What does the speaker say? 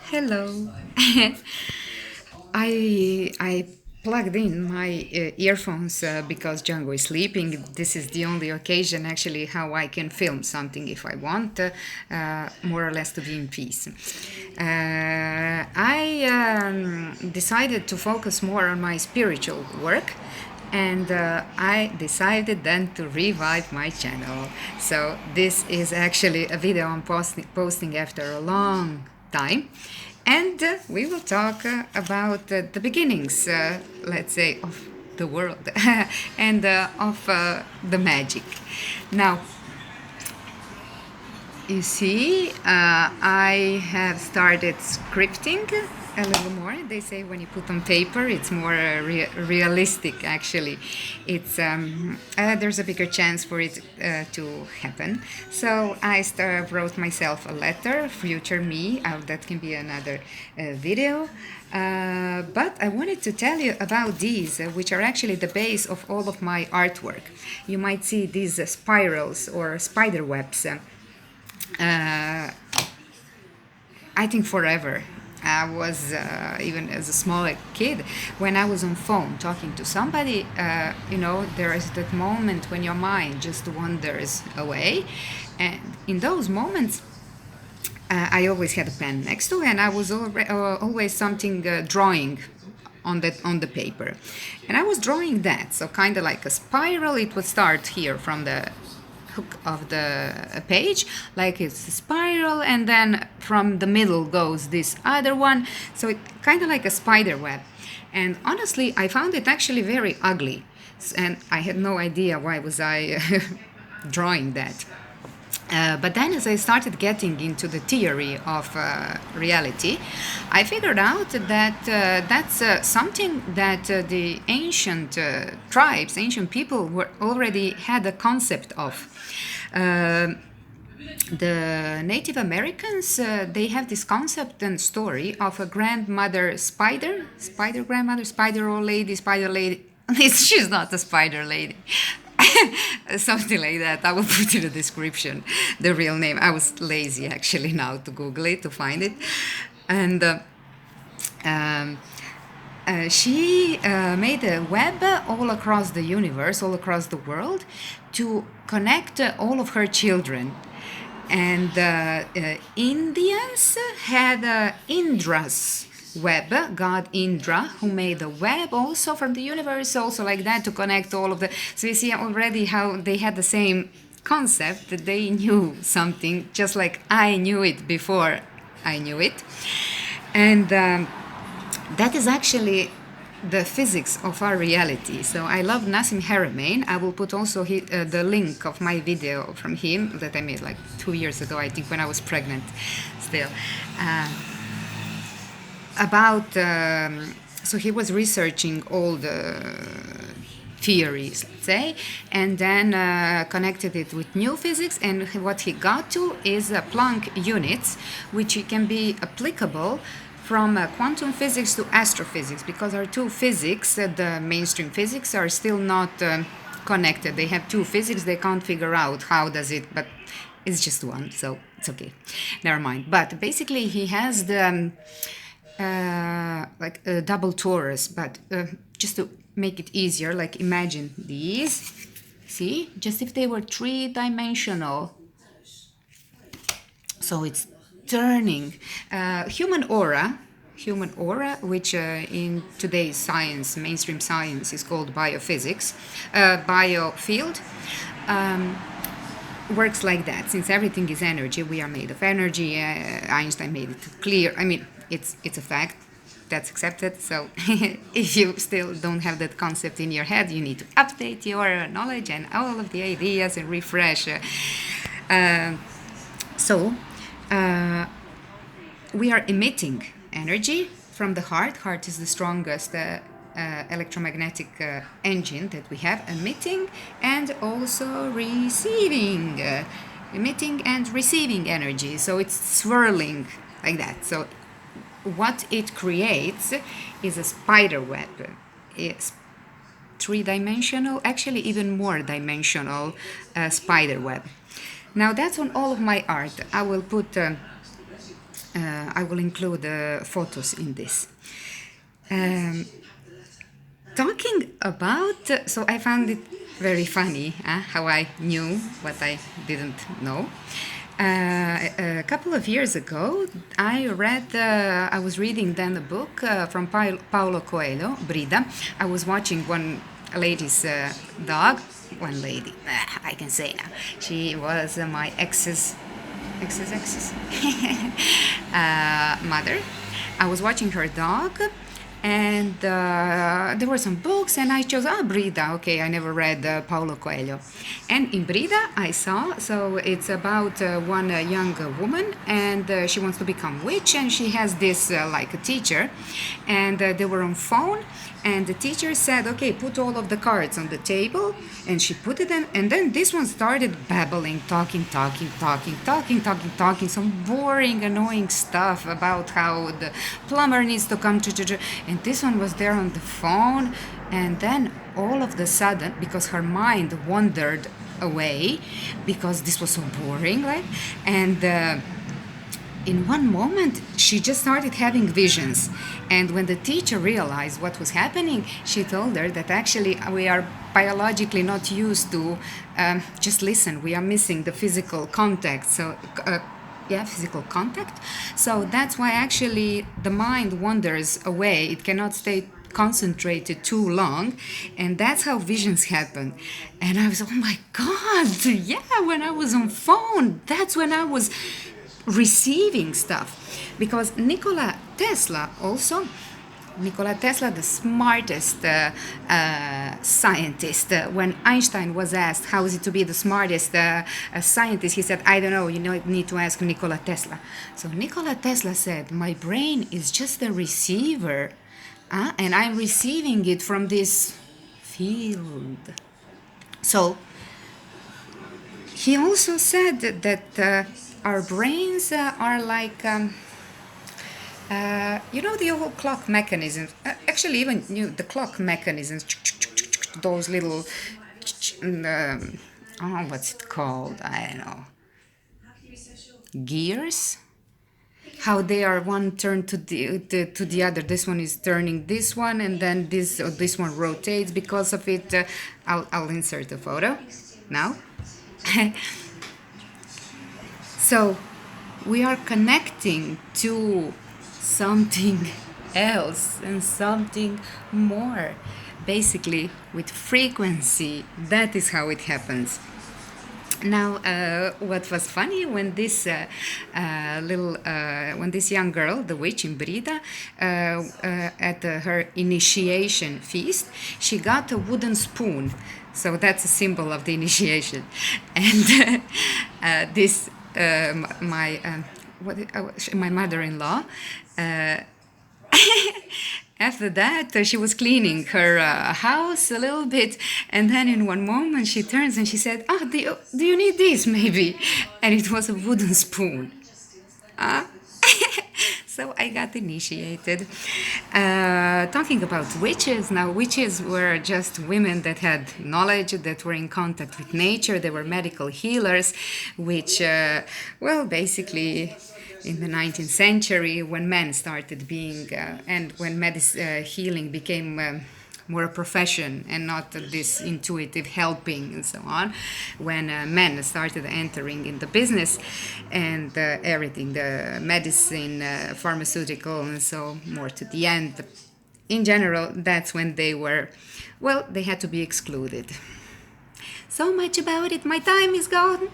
Hello. I plugged in my earphones because Django is sleeping. This is the only occasion actually how I can film something if I want, more or less to be in peace. I decided to focus more on my spiritual work, and I decided then to revive my channel. So this is actually a video I'm posting after a long time, and we will talk about the beginnings, let's say, of the world and of the magic. Now, you see, I have started scripting a little more. They say when you put on paper, it's more realistic. Actually, it's there's a bigger chance for it to happen. So I wrote myself a letter, future me. That can be another video. But I wanted to tell you about these, which are actually the base of all of my artwork. You might see these spirals or spider webs. I think forever. I was even as a smaller kid when I was on phone talking to somebody. There is that moment when your mind just wanders away, and in those moments, I always had a pen next to, and I was always something drawing on the paper, and I was drawing that. So kind of like a spiral. It would start here from the hook of the page, like it's a spiral, and then from the middle goes this other one, so it kind of like a spider web. And honestly, I found it actually very ugly, and I had no idea why was I drawing that. But then, as I started getting into the theory of reality, I figured out that that's something that the ancient tribes, ancient people, were already had a concept of. The Native Americans, they have this concept and story of a grandmother spider grandmother, spider old lady, spider lady. She's not a spider lady. Something like that. I will put in the description the real name. I was lazy actually now to Google it to find it, and um, she made a web all across the universe, all across the world, to connect all of her children. And Indians had Indra's web, god Indra, who made a web also from the universe, also like that, to connect all of the. So you see already how they had the same concept, that they knew something, just like I knew it before I knew it. And that is actually the physics of our reality. So I love Nassim Haramein. I will put also the link of my video from him that I made like 2 years ago, I think, when I was pregnant still. So he was researching all the theories, let's say, and then connected it with new physics. And what he got to is Planck units, which can be applicable from quantum physics to astrophysics, because our two physics, the mainstream physics, are still not connected. They have two physics, they can't figure out how does it, but it's just one, so it's okay. Never mind. But basically, he has the like a double torus, but just to make it easier, like imagine these. See, just if they were three-dimensional. So it's turning human aura, which in today's science, mainstream science, is called biophysics, biofield, works like that. Since everything is energy, we are made of energy. Einstein made it clear. I mean, it's a fact that's accepted. So if you still don't have that concept in your head, you need to update your knowledge and all of the ideas and refresh. So we are emitting energy from the heart. Heart is the strongest electromagnetic engine that we have, emitting and also receiving, emitting and receiving energy. So it's swirling like that. So what it creates is a spider web. It's three-dimensional, actually even more dimensional spider web. Now that's on all of my art. I will put I will include photos in this. Um, Talking about, so I found it very funny how I knew what I didn't know. A couple of years ago, I was reading then a book from Paulo Coelho, Brida. I was watching one lady's dog, one lady, I can say now. She was my ex's mother. I was watching her dog, and there were some books, and I chose Brida. Okay, I never read Paulo Coelho, and in Brida I saw, so it's about one young woman, and she wants to become witch, and she has this like a teacher, and they were on phone, and the teacher said, okay, put all of the cards on the table, and she put it in, and then this one started babbling, talking, some boring, annoying stuff about how the plumber needs to come to, and this one was there on the phone, and then all of the sudden, because her mind wandered away, because this was so boring, right, and in one moment, she just started having visions. And when the teacher realized what was happening, she told her that actually we are biologically not used to just listen. We are missing the physical contact. So, physical contact. So that's why actually the mind wanders away. It cannot stay concentrated too long, and that's how visions happen. And I was, oh my God, yeah, when I was on phone, that's when I was receiving stuff, because Nikola Tesla, the smartest scientist, when Einstein was asked how is it to be the smartest scientist, he said, I don't know, you need to ask Nikola Tesla. So Nikola Tesla said, my brain is just a receiver, and I'm receiving it from this field. So he also said that our brains are like, the whole clock mechanisms. Actually, even the clock mechanisms, those little, what's it called? I don't know. Gears? How they are one turn to the other. This one is turning this one, and then this one rotates because of it. I'll insert a photo now. So we are connecting to something else and something more, basically with frequency. That is how it happens. Now, what was funny when this when this young girl, the witch in Brida, at her initiation feast, she got a wooden spoon. So that's a symbol of the initiation, and this my mother-in-law. After that, she was cleaning her house a little bit, and then in one moment she turns and she said, do you need this maybe? And it was a wooden spoon. So I got initiated. Talking about witches, now witches were just women that had knowledge, that were in contact with nature. They were medical healers, which, basically in the 19th century, when men started being, and when healing became more a profession and not this intuitive helping and so on, when men started entering in the business and everything, the medicine, pharmaceutical, and so more to the end, in general, that's when they had to be excluded. So much about it. My time is gone.